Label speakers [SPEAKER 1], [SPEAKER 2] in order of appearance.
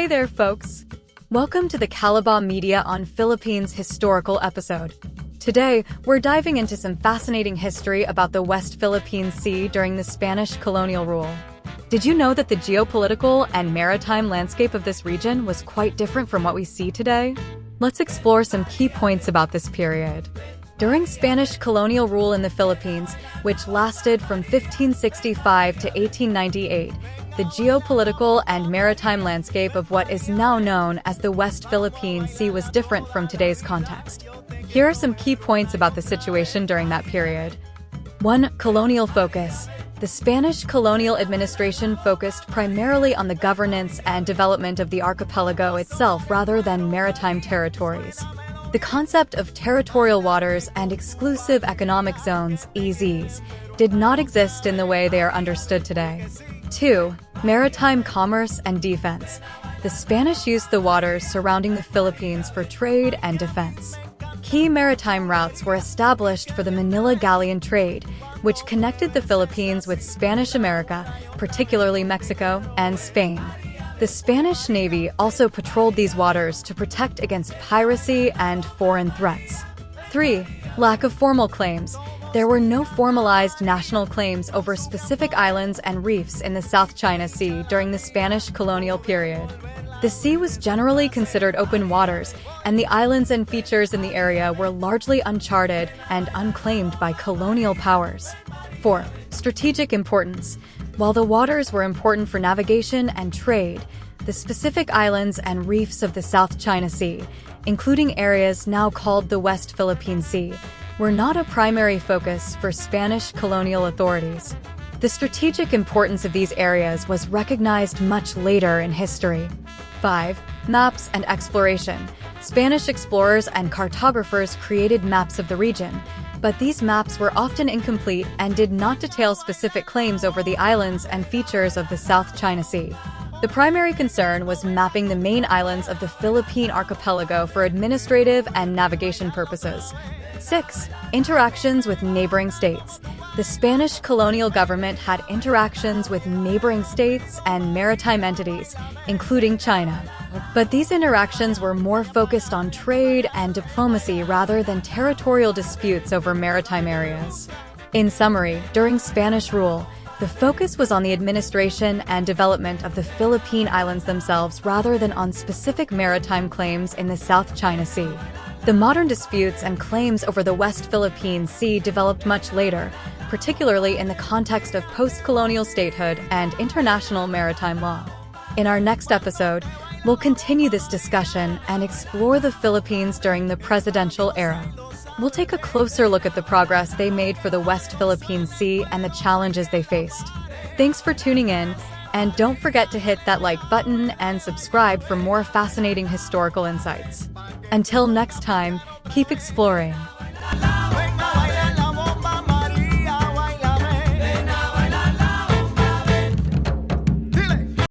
[SPEAKER 1] Hey there, folks! Welcome to the Kalabaw Media on Philippines historical episode. Today, we're diving into some fascinating history about the West Philippine Sea during the Spanish colonial rule. Did you know that the geopolitical and maritime landscape of this region was quite different from what we see today? Let's explore some key points about this period. During Spanish colonial rule in the Philippines, which lasted from 1565 to 1898, the geopolitical and maritime landscape of what is now known as the West Philippine Sea was different from today's context. Here are some key points about the situation during that period. 1. Colonial focus. The Spanish colonial administration focused primarily on the governance and development of the archipelago itself rather than maritime territories. The concept of territorial waters and exclusive economic zones, EZs, did not exist in the way they are understood today. 2. Maritime commerce and defense. The Spanish used the waters surrounding the Philippines for trade and defense. Key maritime routes were established for the Manila galleon trade, which connected the Philippines with Spanish America, particularly Mexico and Spain. The Spanish Navy also patrolled these waters to protect against piracy and foreign threats. 3. Lack of formal claims. There were no formalized national claims over specific islands and reefs in the South China Sea during the Spanish colonial period. The sea was generally considered open waters, and the islands and features in the area were largely uncharted and unclaimed by colonial powers. 4. Strategic importance. While the waters were important for navigation and trade, the specific islands and reefs of the South China Sea, including areas now called the West Philippine Sea, were not a primary focus for Spanish colonial authorities. The strategic importance of these areas was recognized much later in history. 5. Maps and exploration. Spanish explorers and cartographers created maps of the region, but these maps were often incomplete and did not detail specific claims over the islands and features of the South China Sea. The primary concern was mapping the main islands of the Philippine archipelago for administrative and navigation purposes. 6. Interactions with neighboring states. The Spanish colonial government had interactions with neighboring states and maritime entities, including China. But these interactions were more focused on trade and diplomacy rather than territorial disputes over maritime areas. In summary, during Spanish rule, the focus was on the administration and development of the Philippine Islands themselves rather than on specific maritime claims in the South China Sea. The modern disputes and claims over the West Philippine Sea developed much later, particularly in the context of post-colonial statehood and international maritime law. In our next episode, we'll continue this discussion and explore the Philippines during the presidential era. We'll take a closer look at the progress they made for the West Philippine Sea and the challenges they faced. Thanks for tuning in, and don't forget to hit that like button and subscribe for more fascinating historical insights. Until next time, keep exploring.